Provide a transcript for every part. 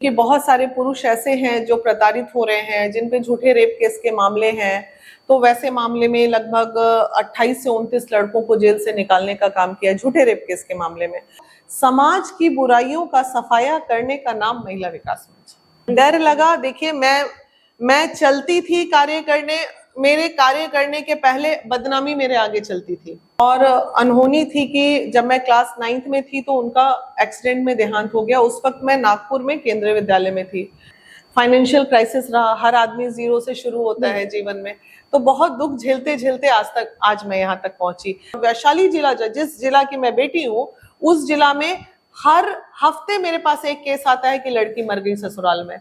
कि बहुत सारे पुरुष ऐसे हैं जो प्रताड़ित हो रहे हैं, जिन पे झूठे रेप केस के मामले हैं। तो वैसे मामले में लगभग 28 से 29 लड़कों को जेल से निकालने का काम किया झूठे रेप केस के मामले में। समाज की बुराइयों का सफाया करने का नाम महिला विकास मंच। डर लगा, देखिए मैं चलती थी कार्य करने, मेरे कार्य करने के पहले बदनामी मेरे आगे चलती थी। और अनहोनी थी कि जब मैं क्लास 9th में थी तो उनका एक्सीडेंट में देहांत हो गया। उस वक्त मैं नागपुर में केंद्रीय विद्यालय में थी। फाइनेंशियल क्राइसिस रहा, हर आदमी जीरो से शुरू होता है जीवन में। तो बहुत दुख झेलते झेलते आज मैं यहाँ तक पहुंची। वैशाली जिला, जिस जिला की मैं बेटी हूँ, उस जिला में हर हफ्ते मेरे पास एक केस आता है कि लड़की मर गई ससुराल में।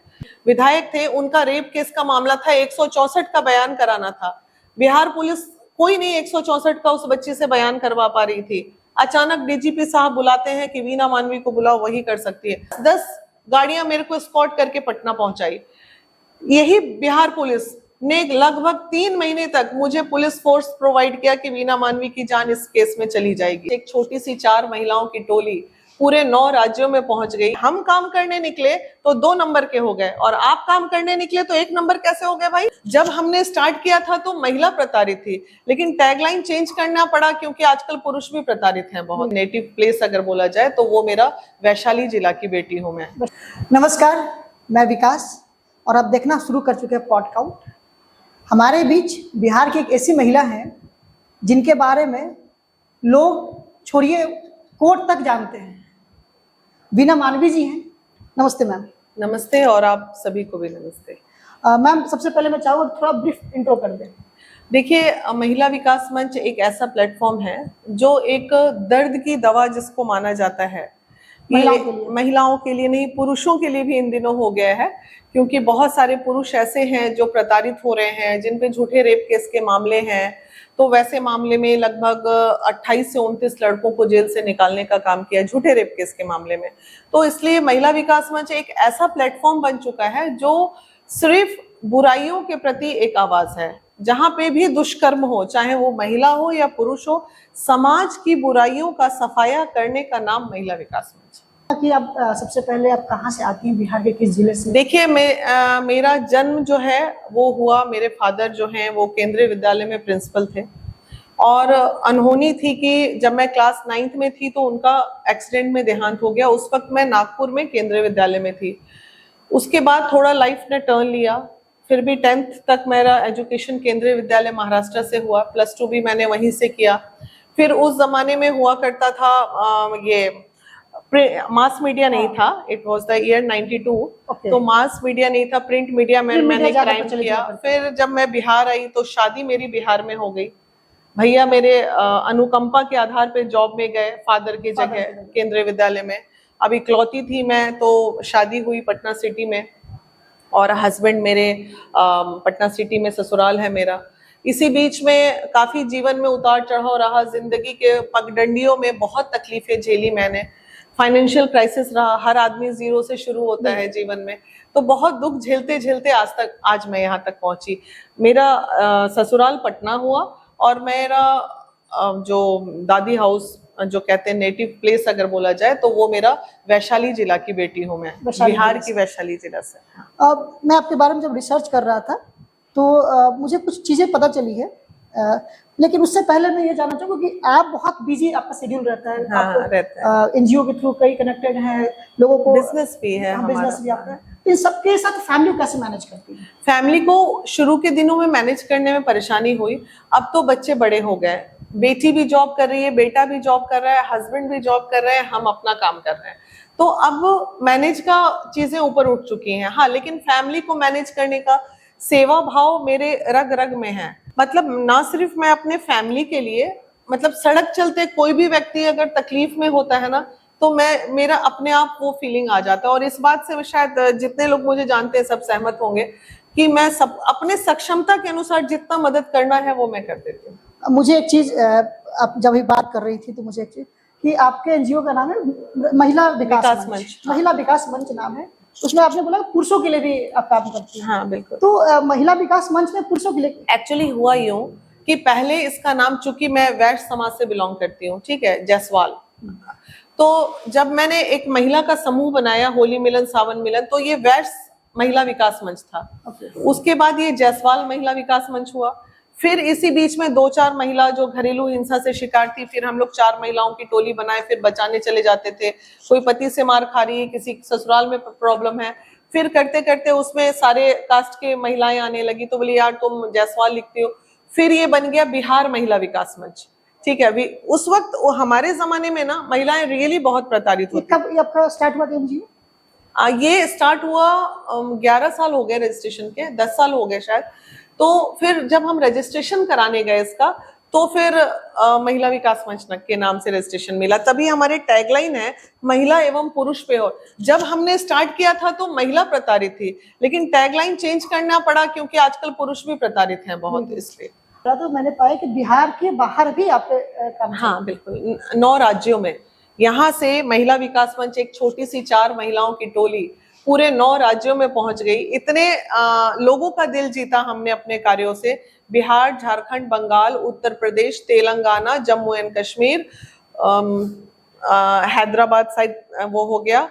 विधायक थे, उनका रेप केस का मामला था, 164 का बयान कराना था। बिहार पुलिस कोई नहीं 164 का उस बच्ची से बयान करवा पा रही थी। अचानक डीजीपी साहब बुलाते हैं कि वीना मानवी को बुलाओ, वही कर सकती है। 10 गाड़ियां मेरे को एस्कॉर्ट करके पटना पहुंचाई। यही बिहार पुलिस ने लगभग 3 महीने तक मुझे पुलिस फोर्स प्रोवाइड किया कि वीना मानवी की जान इस केस में चली जाएगी। एक छोटी सी 4 महिलाओं की टोली पूरे 9 राज्यों में पहुंच गई। हम काम करने निकले तो 2 नंबर के हो गए, और आप काम करने निकले तो 1 नंबर कैसे हो गए भाई? जब हमने स्टार्ट किया था तो महिला प्रताड़ित थी, लेकिन टैगलाइन चेंज करना पड़ा क्योंकि आजकल पुरुष भी प्रताड़ित हैं बहुत। नेटिव प्लेस अगर बोला जाए तो वो मेरा वैशाली जिला की बेटी हूँ मैं। नमस्कार, मैं विकास, और अब देखना शुरू कर चुके हैं पॉडकास्ट। हमारे बीच बिहार की एक ऐसी महिला है जिनके बारे में लोग छोड़िए कोर्ट तक जानते हैं। वीना मानवी जी हैं। नमस्ते मैम। नमस्ते, और आप सभी को भी नमस्ते। मैम, सबसे पहले मैं चाहूँगा थोड़ा ब्रीफ इंट्रो कर दें। देखिए, महिला विकास मंच एक ऐसा प्लेटफॉर्म है जो एक दर्द की दवा जिसको माना जाता है। महिलाओं के लिए नहीं, पुरुषों के लिए भी इन दिनों हो गया है, क्योंकि बहुत सारे पुरुष ऐसे हैं जो प्रताड़ित हो रहे हैं, जिन पे झूठे रेप केस के मामले हैं। तो वैसे मामले में लगभग 28 से 29 लड़कों को जेल से निकालने का काम किया झूठे रेप केस के मामले में। तो इसलिए महिला विकास मंच एक ऐसा प्लेटफॉर्म बन चुका है जो सिर्फ बुराइयों के प्रति एक आवाज है। जहां पे भी दुष्कर्म हो, चाहे वो महिला हो या पुरुष हो, समाज की बुराइयों का सफाया करने का नाम महिला विकास मंच। कि आप सबसे पहले आप कहाँ से आती हैं, बिहार के किस जिले से? देखिए, मेरा जन्म जो है वो हुआ, मेरे फादर जो हैं वो केंद्रीय विद्यालय में प्रिंसिपल थे। और अनहोनी थी कि जब मैं क्लास 9th में थी तो उनका एक्सीडेंट में देहांत हो गया। उस वक्त मैं नागपुर में केंद्रीय विद्यालय में थी। उसके बाद थोड़ा लाइफ ने टर्न लिया। फिर भी 10th तक मेरा एजुकेशन केंद्रीय विद्यालय महाराष्ट्र से हुआ। +2 भी मैंने वहीं से किया। फिर उस जमाने में हुआ करता था ये मास मीडिया नहीं था, इट वाज द ईयर 92। तो मास मीडिया नहीं था, प्रिंट मीडिया में मैंने क्राइम किया। फिर जब मैं बिहार आई तो शादी मेरी बिहार में हो गई। भैया मेरे अनुकंपा के आधार पे जॉब में गए फादर की जगह केंद्रीय विद्यालय में। अब इकलौती थी मैं, तो शादी हुई पटना सिटी में, और हस्बैंड मेरे पटना सिटी में ससुराल है मेरा। इसी बीच में काफी जीवन में उतार चढ़ाव रहा। जिंदगी के पगडंडियों में बहुत तकलीफें झेली मैंने। फाइनेंशियल क्राइसिस रहा, हर आदमी जीरो से शुरू होता है जीवन में। तो बहुत दुख झेलते झेलते आज मैं यहाँ तक पहुंची। मेरा ससुराल पटना हुआ, और मेरा जो दादी हाउस जो कहते हैं नेटिव प्लेस अगर बोला जाए तो वो मेरा वैशाली जिला की बेटी हूँ मैं, बिहार की वैशाली जिला से। मैं आपके बारे में जब रिसर्च कर रहा था तो मुझे कुछ चीजें पता चली है, लेकिन उससे पहले मैं ये जानना चाहूँगा कि आप बहुत बिजी, आपका शेड्यूल रहता है। हाँ, रहता है। एनजीओ के थ्रू कई कनेक्टेड हैं लोगों को, बिजनेस भी है हमारा। बिजनेस भी आपका। इन सबके साथ फैमिली कैसे मैनेज करती है? फैमिली को शुरू के दिनों में मैनेज करने में परेशानी हुई। अब तो बच्चे बड़े हो गए, बेटी भी जॉब कर रही है, बेटा भी जॉब कर रहा है, हस्बैंड भी जॉब कर रहे हैं, हम अपना काम कर रहे हैं। तो अब मैनेज का चीजें ऊपर उठ चुकी हैं। हाँ, लेकिन फैमिली को मैनेज करने का सेवा भाव मेरे रग रग में है। मतलब ना सिर्फ मैं अपने फैमिली के लिए, मतलब सड़क चलते कोई भी व्यक्ति अगर तकलीफ में होता है ना, तो मेरा अपने आप वो फीलिंग आ जाता है। और इस बात से शायद जितने लोग मुझे जानते हैं सब सहमत होंगे कि मैं सब अपने सक्षमता के अनुसार जितना मदद करना है वो मैं कर देती हूँ। मुझे एक चीज, आप जब भी बात कर रही थी तो मुझे एक चीज कि आपके एनजीओ का नाम है महिला विकास मंच। महिला विकास मंच नाम है। उसमें आपने बोला पुरुषों के लिए भी आप काम करती हैं। हाँ, बिल्कुल। तो महिला विकास मंच में पुरुषों के लिए एक्चुअली हुआ यूं कि पहले इसका नाम, चूंकि मैं वैश्य समाज से बिलोंग करती हूँ, ठीक है, जायसवाल, तो जब मैंने एक महिला का समूह बनाया, होली मिलन सावन मिलन, तो ये वैश्य महिला विकास मंच था। उसके बाद ये जायसवाल महिला विकास मंच हुआ। फिर इसी बीच में 2-4 महिला जो घरेलू हिंसा से शिकार थी, फिर हम लोग 4 महिलाओं की टोली बनाए, फिर बचाने चले जाते थे। कोई पति से मार खा रही है, किसी ससुराल में प्रॉब्लम है, फिर करते करते उसमें सारे कास्ट के महिलाएं आने लगी, तो बोली यार तुम जायसवाल लिखती हो। फिर ये बन गया बिहार महिला विकास मंच। ठीक है, अभी उस वक्त हमारे जमाने में ना महिलाएं रियली बहुत प्रताड़ित होती। कब ये आपका स्टार्ट हुआ था एनजीओ? ये स्टार्ट हुआ 11 साल हो गए रजिस्ट्रेशन के, 10 साल हो गए शायद। तो फिर जब हम रजिस्ट्रेशन कराने गए इसका, तो फिर महिला विकास मंच के नाम से रजिस्ट्रेशन मिला। तभी हमारे टैगलाइन है महिला एवं पुरुष पे हो। जब हमने स्टार्ट किया था तो महिला प्रताड़ित थी, लेकिन टैगलाइन चेंज करना पड़ा क्योंकि आजकल पुरुष भी प्रताड़ित हैं बहुत, इसलिए। तो मैंने पाया कि बिहार के बाहर भी आप काम। हाँ बिल्कुल, 9 राज्यों में। यहाँ से महिला विकास मंच एक छोटी सी 4 महिलाओं की टोली पूरे 9 राज्यों में पहुंच गई। इतने लोगों का दिल जीता हमने अपने कार्यों से। बिहार, झारखंड, बंगाल, उत्तर प्रदेश, तेलंगाना, जम्मू एंड कश्मीर, हैदराबाद साइड वो हो गया,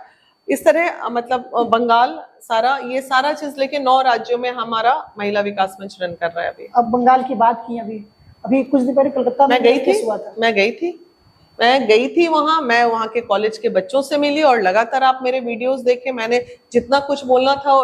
इस तरह मतलब बंगाल, सारा ये सारा चीज लेके 9 राज्यों में हमारा महिला विकास मंच रन कर रहा है अभी। अब बंगाल की बात की, अभी कुछ दिन पहले कोलकाता में मैं गई थी वहां। मैं वहां के कॉलेज के बच्चों से मिली और लगातार आप मेरे वीडियोस देखे, मैंने जितना कुछ बोलना था।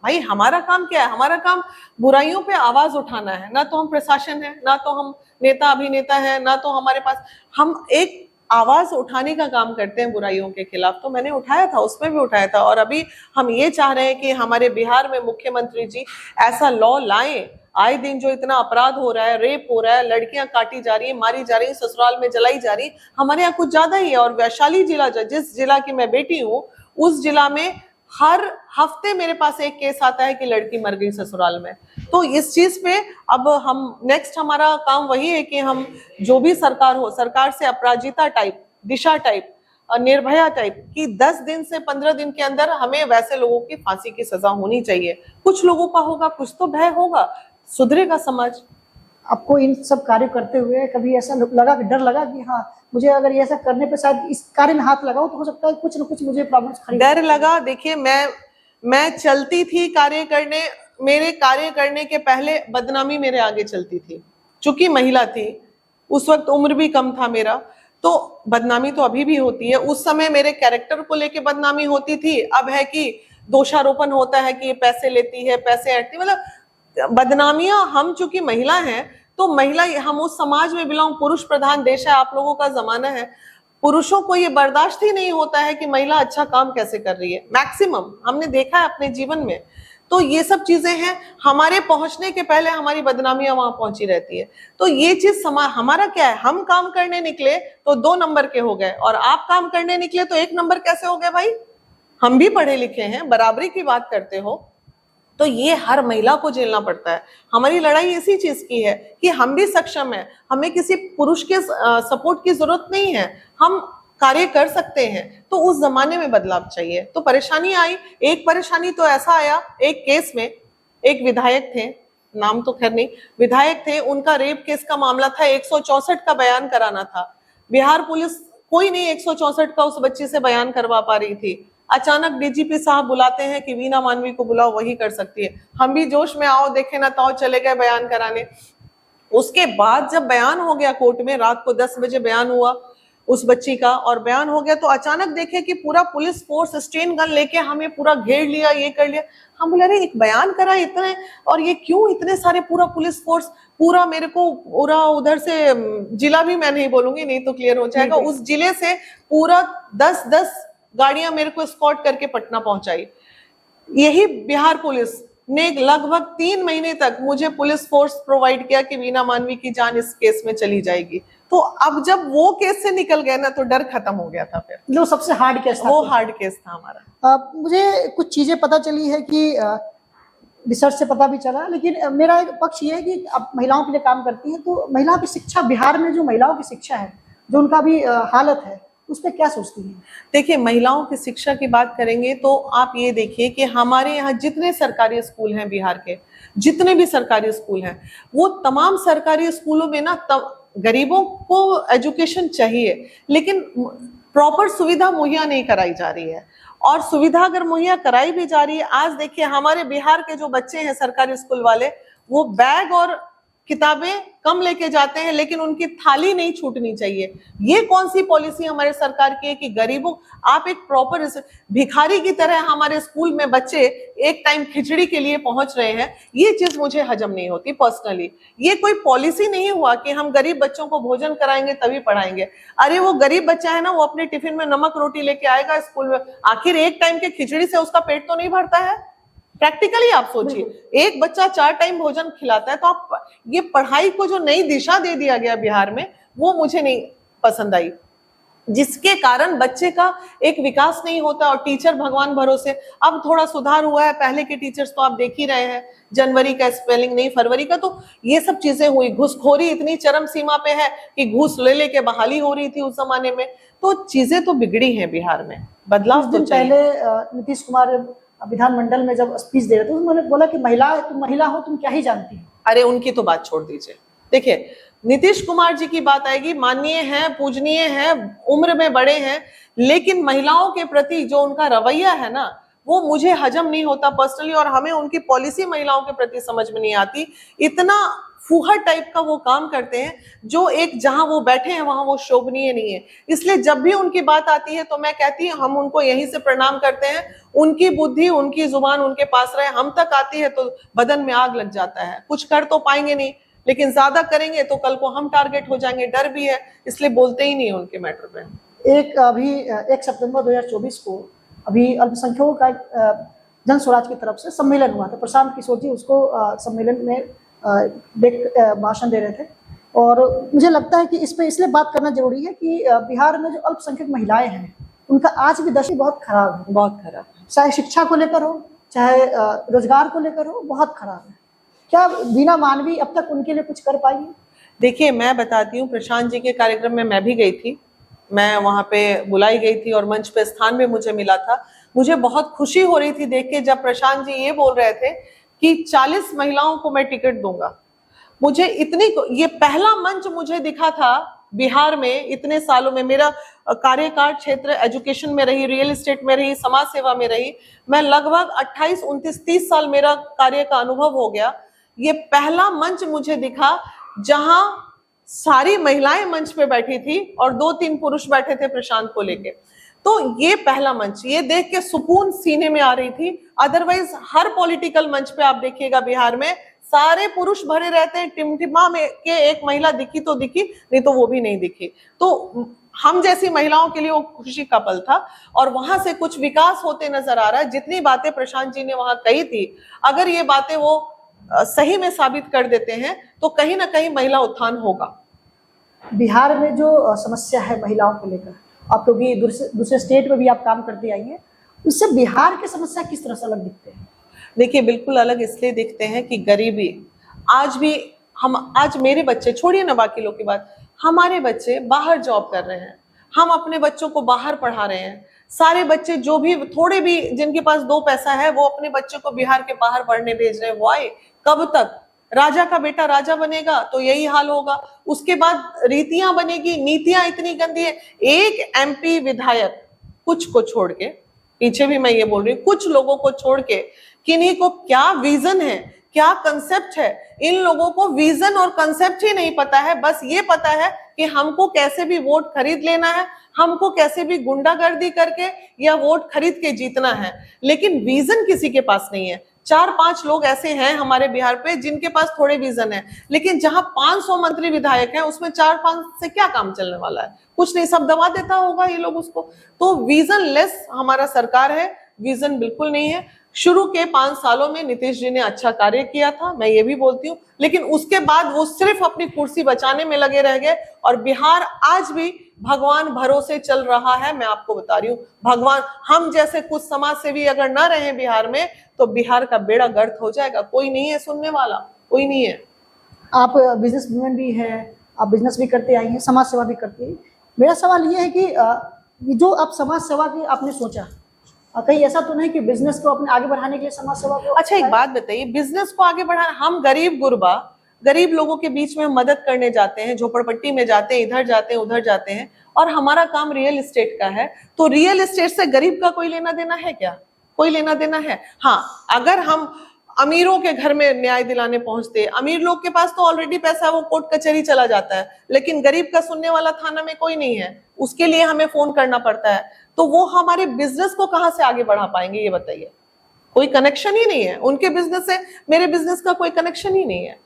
भाई हमारा काम क्या है? हमारा काम बुराइयों पे आवाज उठाना है। ना तो हम प्रशासन है, ना तो हम नेता अभिनेता है, ना तो हमारे पास, हम एक आवाज उठाने का काम करते हैं बुराइयों के खिलाफ। तो मैंने उठाया था, उसमें भी उठाया था। और अभी हम ये चाह रहे हैं कि हमारे बिहार में मुख्यमंत्री जी ऐसा लॉ लाएं। आए दिन जो इतना अपराध हो रहा है, रेप हो रहा है, लड़कियां काटी जा रही है, मारी जा रही है, ससुराल में जलाई जा रही, हमारे यहाँ कुछ ज्यादा ही है। और वैशाली जिला, जिस जिला की मैं बेटी हूँ, उस जिला में हर हफ्ते मेरे पास एक केस आता है कि लड़की मर गई ससुराल में। तो इस चीज पे अब हम नेक्स्ट हमारा काम वही है कि हम जो भी सरकार हो, सरकार से अपराजिता टाइप, दिशा टाइप, निर्भया टाइप की 10 दिन से 15 दिन के अंदर हमें वैसे लोगों की फांसी की सजा होनी चाहिए। कुछ लोगों का होगा, कुछ तो भय होगा, सुधरेगा समाज। आपको इन सब कार्य करते हुए कभी ऐसा लगा कि डर लगा कि हाँ मुझे अगर ये ऐसा करने पे शायद इस कार्य में हाथ लगाओ तो हो सकता है कुछ ना कुछ मुझे प्रॉब्लम्स खड़ी? डर लगा। देखिए मैं चलती थी कार्य करने, मेरे कार्य करने के पहले बदनामी मेरे आगे चलती थी। चूंकि महिला थी, उस वक्त उम्र भी कम था मेरा, तो बदनामी तो अभी भी होती है। उस समय मेरे कैरेक्टर को लेके बदनामी होती थी। अब है कि दोषारोपण होता है कि ये पैसे लेती है, पैसे ऐंठती, मतलब बदनामियां। हम चूंकि महिला हैं तो महिला, हम उस समाज में बिलोंग, पुरुष प्रधान देश है, आप लोगों का जमाना है, पुरुषों को ये बर्दाश्त ही नहीं होता है कि महिला अच्छा काम कैसे कर रही है। मैक्सिमम हमने देखा है अपने जीवन में। तो ये सब चीजें हैं, हमारे पहुंचने के पहले हमारी बदनामियां वहां पहुंची रहती है। तो ये चीज हमारा क्या है, हम काम करने निकले तो 2 नंबर के हो गए, और आप काम करने निकले तो 1 नंबर कैसे हो गए भाई? हम भी पढ़े लिखे हैं, बराबरी की बात करते हो। तो ये हर महिला को झेलना पड़ता है। हमारी लड़ाई इसी चीज की है कि हम भी सक्षम है, हमें किसी पुरुष के सपोर्ट की जरूरत नहीं है, हम कार्य कर सकते हैं। तो उस जमाने में बदलाव चाहिए। तो परेशानी आई। एक परेशानी तो ऐसा आया, एक केस में एक विधायक थे, नाम तो खैर नहीं, विधायक थे, उनका रेप केस का मामला था, 164 का बयान कराना था। बिहार पुलिस कोई नहीं 164 का उस बच्ची से बयान करवा पा रही थी। अचानक डीजीपी साहब बुलाते हैं कि वीना मानवी को बुलाओ, वही कर सकती है। हम भी जोश में आओ देखे ना ताओ चले गए बयान कराने। उसके बाद जब बयान हो गया कोर्ट में, रात को 10 बजे बयान हुआ उस बच्ची का, और बयान हो गया तो अचानक देखे कि पूरा पुलिस फोर्स स्टेन गन लेके हमें पूरा घेर लिया, ये कर लिया। हम बोले अरे एक बयान करा इतने, और ये क्यों इतने सारे, पूरा पुलिस फोर्स, पूरा मेरे को पूरा उधर से, जिला भी मैं नहीं बोलूंगी नहीं तो क्लियर हो जाएगा, उस जिले से पूरा 10 गाड़ियां मेरे को एस्कॉर्ट करके पटना पहुंचाई। यही बिहार पुलिस ने लगभग 3 महीने तक मुझे पुलिस फोर्स प्रोवाइड किया कि वीना मानवी की जान इस केस में चली जाएगी। तो अब जब वो केस से निकल गए ना तो डर खत्म हो गया था। फिर जो सबसे हार्ड केस था, वो हार्ड केस था हमारा। मुझे कुछ चीजें पता चली है कि रिसर्च से पता भी चला, लेकिन मेरा एक पक्ष ये है कि आप महिलाओं के लिए काम करती हैं, तो महिलाओं की शिक्षा, बिहार में जो महिलाओं की शिक्षा है, जो उनका भी हालत है, उस पर क्या सोचती हैं? देखिए, महिलाओं की शिक्षा की बात करेंगे तो आप ये देखिए कि हमारे यहाँ जितने सरकारी स्कूल हैं, बिहार के जितने भी सरकारी स्कूल हैं, वो तमाम सरकारी स्कूलों में ना गरीबों को एजुकेशन चाहिए, लेकिन प्रॉपर सुविधा मुहैया नहीं कराई जा रही है। और सुविधा अगर मुहैया कराई भी जा रही है, आज देखिए हमारे बिहार के जो बच्चे हैं सरकारी स्कूल वाले, वो बैग और किताबें कम लेके जाते हैं, लेकिन उनकी थाली नहीं छूटनी चाहिए। ये कौन सी पॉलिसी हमारे सरकार की है कि गरीबों, आप एक प्रॉपर भिखारी की तरह हमारे स्कूल में बच्चे एक टाइम खिचड़ी के लिए पहुंच रहे हैं। ये चीज मुझे हजम नहीं होती पर्सनली। ये कोई पॉलिसी नहीं हुआ कि हम गरीब बच्चों को भोजन कराएंगे तभी पढ़ाएंगे। अरे वो गरीब बच्चा है ना, वो अपने टिफिन में नमक रोटी लेके आएगा स्कूल में, आखिर एक टाइम के खिचड़ी से उसका पेट तो नहीं भरता है। प्रैक्टिकली आप सोचिए, एक बच्चा 4 टाइम भोजन खिलाता है, तो आप ये पढ़ाई को जो नई दिशा दे दिया गया बिहार में, वो मुझे नहीं पसंद आई, जिसके कारण बच्चे का एक विकास नहीं होता। और टीचर भगवान भरोसे, अब थोड़ा सुधार हुआ है, पहले के टीचर्स तो आप देख ही रहे हैं, जनवरी का स्पेलिंग नहीं फरवरी का, तो ये सब चीजें हुई। घूसखोरी इतनी चरम सीमा पे है कि घूस ले लेके बहाली हो रही थी उस जमाने में। तो चीजें तो बिगड़ी हैं बिहार में, बदलाव तो चाहिए। पहले नीतीश कुमार विधानमंडल में जब स्पीच दे रहे थे, उन्होंने बोला कि तुम महिला हो, तुम क्या ही जानती हो। अरे उनकी तो बात छोड़ दीजिए। देखिए नीतीश कुमार जी की बात आएगी, माननीय हैं, पूजनीय हैं, उम्र में बड़े हैं, लेकिन महिलाओं के प्रति जो उनका रवैया है ना, वो मुझे हजम नहीं होता पर्सनली। और हमें उनकी पॉलिसी महिलाओं के प्रति समझ में नहीं आती। इतना फूहड़ टाइप का वो काम करते हैं, जो एक जहां वो बैठे हैं वहां वो शोभनीय नहीं है। इसलिए जब भी उनकी बात आती है तो मैं कहती हूँ, हम उनको यहीं से प्रणाम करते हैं। उनकी बुद्धि, उनकी जुबान उनके पास रहे, हम तक आती है तो बदन में आग लग जाता है। कुछ कर तो पाएंगे नहीं, लेकिन ज्यादा करेंगे तो कल को हम टारगेट हो जाएंगे, डर भी है, इसलिए बोलते ही नहीं है उनके मैटर पे। 1 सितंबर 2024 को अभी अल्पसंख्यकों का जन स्वराज की तरफ से सम्मेलन हुआ था। प्रशांत किशोर जी उसको सम्मेलन में भाषण दे रहे थे, और मुझे लगता है कि इस पे इसलिए बात करना जरूरी है कि बिहार में जो अल्पसंख्यक महिलाएं हैं, उनका आज भी दशा बहुत खराब है। बहुत खराब है, चाहे शिक्षा को लेकर हो, चाहे रोजगार को लेकर हो, बहुत खराब है। क्या बीना मानवी अब तक उनके लिए कुछ कर पाई है? देखिए मैं बताती हूँ, प्रशांत जी के कार्यक्रम में मैं भी गई थी, मैं वहां पे बुलाई गई थी और मंच पे स्थान भी मुझे मिला था। मुझे बहुत खुशी हो रही थी देख के, जब प्रशांत जी ये बोल रहे थे कि 40 महिलाओं को मैं टिकट दूंगा। मुझे ये पहला मंच मुझे दिखा था बिहार में इतने सालों में। मेरा कार्यकाल क्षेत्र एजुकेशन में रही, रियल एस्टेट में रही, समाज सेवा में रही। मैं लगभग 28, 29, 30 साल मेरा कार्य का अनुभव हो गया। ये पहला मंच मुझे दिखा जहां सारी महिलाएं मंच पे बैठी थी और 2-3 पुरुष बैठे थे प्रशांत को लेके। तो ये पहला मंच, ये देख के सुकून सीने में आ रही थी। अदरवाइज हर पॉलिटिकल मंच पे आप देखिएगा बिहार में सारे पुरुष भरे रहते हैं, टिमटिमा में के एक महिला दिखी तो दिखी, नहीं तो वो भी नहीं दिखी। तो हम जैसी महिलाओं के लिए वो खुशी का पल था, और वहां से कुछ विकास होते नजर आ रहा है। जितनी बातें प्रशांत जी ने वहां कही थी, अगर ये बातें वो सही में साबित कर देते हैं तो कहीं ना कहीं महिला उत्थान होगा। बिहार में जो समस्या है महिलाओं को लेकर, आप क्योंकि दूसरे स्टेट में भी आप काम करते आई हैं, उससे बिहार की समस्या किस तरह से अलग दिखते हैं? देखिए बिल्कुल अलग इसलिए दिखते हैं कि गरीबी आज भी, आज मेरे बच्चे, छोड़िए ना बाकी लोग की बात, हमारे बच्चे बाहर जॉब कर रहे हैं, हम अपने बच्चों को बाहर पढ़ा रहे हैं। सारे बच्चे जो भी थोड़े भी जिनके पास 2 पैसा है, वो अपने बच्चों को बिहार के बाहर पढ़ने भेज रहे हैं। वाई? कब तक? राजा का बेटा राजा बनेगा तो यही हाल होगा। उसके बाद रीतियां बनेगी, नीतियां इतनी गंदी है। एक MP विधायक, कुछ को छोड़ के, पीछे भी मैं ये बोल रही हूँ, कुछ लोगों को छोड़ के, किन्हीं को क्या विजन है, क्या कंसेप्ट है? इन लोगों को विजन और कंसेप्ट ही नहीं पता है। बस ये पता है कि हमको कैसे भी वोट खरीद लेना है, हमको कैसे भी गुंडागर्दी करके या वोट खरीद के जीतना है, लेकिन विजन किसी के पास नहीं है। 4-5 लोग ऐसे हैं हमारे बिहार पे जिनके पास थोड़े विजन है, लेकिन जहां 500 मंत्री विधायक हैं उसमें 4-5 से क्या काम चलने वाला है? कुछ नहीं, सब दबा देता होगा ये लोग उसको। तो विजन लेस हमारा सरकार है, विजन बिल्कुल नहीं है। शुरू के 5 सालों में नीतीश जी ने अच्छा कार्य किया था, मैं ये भी बोलती हूँ, लेकिन उसके बाद वो सिर्फ अपनी कुर्सी बचाने में लगे रह गए। और बिहार आज भी भगवान भरोसे चल रहा है। मैं आपको बता रही हूँ, भगवान, हम जैसे कुछ समाज सेवी अगर ना रहे बिहार में तो बिहार का बेड़ा गर्क हो जाएगा। कोई नहीं है सुनने वाला, कोई नहीं है। आप बिजनेस वुमेन भी है, आप बिजनेस भी करते आई हैं, समाज सेवा भी करती है। मेरा सवाल ये है कि जो आप समाज सेवा की आपने सोचा, कहीं ऐसा तो नहीं कि बिजनेस को अपने आगे बढ़ाने के लिए समाज सेवा को? अच्छा एक बात बताइए, बिजनेस को आगे बढ़ाना, हम गरीब गुरबा गरीब लोगों के बीच में हम मदद करने जाते हैं, झोपड़पट्टी में जाते हैं, इधर जाते हैं, उधर जाते हैं, और हमारा काम रियल एस्टेट का है, तो रियल एस्टेट से गरीब का कोई लेना देना है क्या? कोई लेना देना है? हाँ, अगर हम अमीरों के घर में न्याय दिलाने पहुंचते, अमीर लोग के पास तो ऑलरेडी पैसा, वो कोर्ट कचहरी चला जाता है, लेकिन गरीब का सुनने वाला थाना में कोई नहीं है, उसके लिए हमें फोन करना पड़ता है, तो वो हमारे बिजनेस को कहां से आगे बढ़ा पाएंगे, ये बताइए? कोई कनेक्शन ही नहीं है, उनके बिजनेस से मेरे बिजनेस का कोई कनेक्शन ही नहीं है।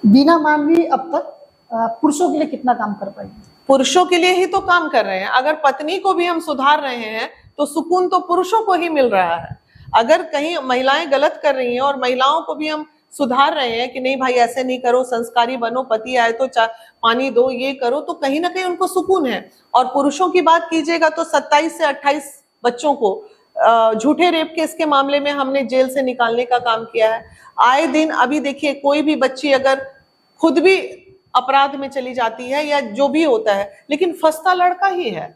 बीना मानवी अब तक पुरुषों के लिए कितना काम कर पाई? पुरुषों के लिए ही तो काम कर रहे हैं। अगर पत्नी को भी हम सुधार रहे हैं तो सुकून तो पुरुषों को ही मिल रहा है। अगर कहीं महिलाएं गलत कर रही हैं और महिलाओं को भी हम सुधार रहे हैं कि नहीं भाई ऐसे नहीं करो, संस्कारी बनो, पति आए तो पानी दो, ये करो, तो कहीं ना कहीं उनको सुकून है। और पुरुषों की बात कीजिएगा तो 27 से 28 बच्चों को झूठे रेप केस के मामले में हमने जेल से निकालने का काम किया है। आए दिन अभी देखिए, कोई भी बच्ची अगर खुद भी अपराध में चली जाती है या जो भी होता है, लेकिन फंसता लड़का ही है।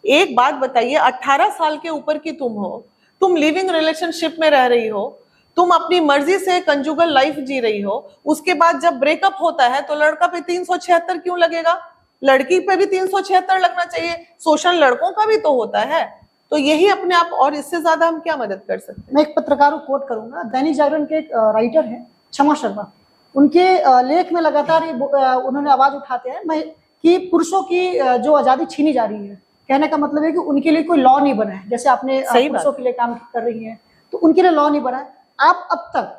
एक बात बताइए, 18 साल के ऊपर की तुम हो, तुम लिविंग रिलेशनशिप में रह रही हो, तुम अपनी मर्जी से कंजुगल लाइफ जी रही हो, उसके बाद जब ब्रेकअप होता है तो लड़का पे 376 क्यों लगेगा? लड़की पे भी 376 लगना चाहिए। शोषण लड़कों का भी तो होता है। तो यही अपने आप, और इससे ज्यादा हम क्या मदद कर सकते हैं? मैं एक पत्रकार को कोट करूंगा, दैनिक जागरण के एक राइटर हैं क्षमा शर्मा, उनके लेख में लगातार उन्होंने आवाज उठाते हैं कि पुरुषों की जो आजादी छीनी जा रही है। कहने का मतलब है कि उनके लिए कोई लॉ नहीं बना है। जैसे आपने पुरुषों के लिए काम कर रही हैं, तो उनके लिए लॉ नहीं बना है। आप अब तक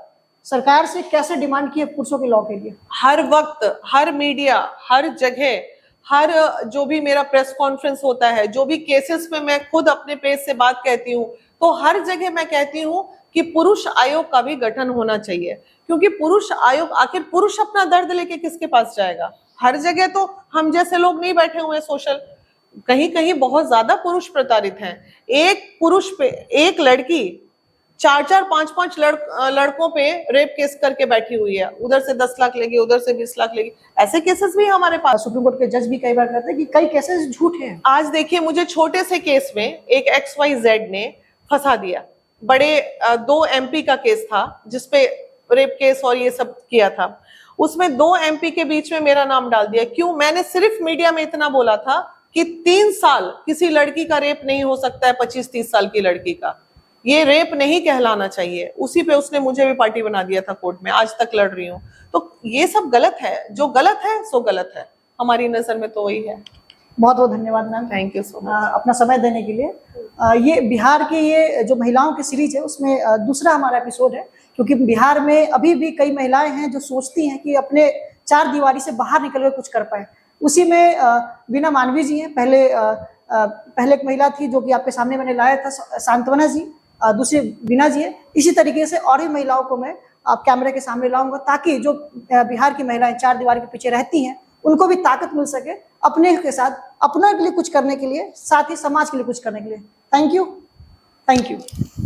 सरकार से कैसे डिमांड की है पुरुषों के लॉ के लिए? हर वक्त, हर मीडिया, हर जगह, हर जो भी मेरा प्रेस कॉन्फ्रेंस होता है, जो भी केसेस में मैं खुद अपने पेज से बात कहती हूँ, तो हर जगह मैं कहती हूँ कि पुरुष आयोग का भी गठन होना चाहिए। क्योंकि पुरुष आयोग, आखिर पुरुष अपना दर्द लेके किसके पास जाएगा? हर जगह तो हम जैसे लोग नहीं बैठे हुए सोशल, कहीं कहीं बहुत ज्यादा पुरुष प्रताड़ित हैं। एक पुरुष पे एक लड़की 4-4, 5-5 लड़कों पे रेप केस करके बैठी हुई है। उधर से 10 लाख लेगी, उधर से 20 लाख लेगी। ऐसे केसेस भी हमारे पास। सुप्रीम कोर्ट के जज भी कई बार कहते हैं कि कई केसेस झूठे हैं। आज देखिए, मुझे छोटे से केस में एक XYZ ने फंसा दिया। बड़े 2 MP का केस था जिसपे रेप केस और ये सब किया था। उसमें 2 MP के बीच में मेरा नाम डाल दिया। क्यों? मैंने सिर्फ मीडिया में इतना बोला था कि 3 साल किसी लड़की का रेप नहीं हो सकता है 25-30 साल की लड़की का। ये रेप नहीं कहलाना चाहिए। उसी पे उसने मुझे भी पार्टी बना दिया था कोर्ट में। आज तक लड़ रही हूँ। तो ये सब गलत है। जो गलत है सो गलत है, हमारी नजर में तो वही है। बहुत बहुत धन्यवाद ma'am, thank you so much अपना समय देने के लिए। ये बिहार की ये जो महिलाओं की सीरीज है उसमें दूसरा हमारा एपिसोड है, क्योंकि बिहार में अभी भी कई महिलाएं हैं जो सोचती हैं कि अपने 4 दीवारी से बाहर निकल कर कुछ कर पाए। उसी में बीना मानवी जी हैं। पहले एक महिला थी जो कि आपके सामने मैंने लाया था, सांत्वना जी। दूसरी बीना जी है। इसी तरीके से और भी महिलाओं को मैं आप कैमरे के सामने लाऊंगा, ताकि जो बिहार की महिलाएं 4 दीवार के पीछे रहती हैं उनको भी ताकत मिल सके अपने के साथ, अपने के लिए कुछ करने के लिए, साथ ही समाज के लिए कुछ करने के लिए। Thank you.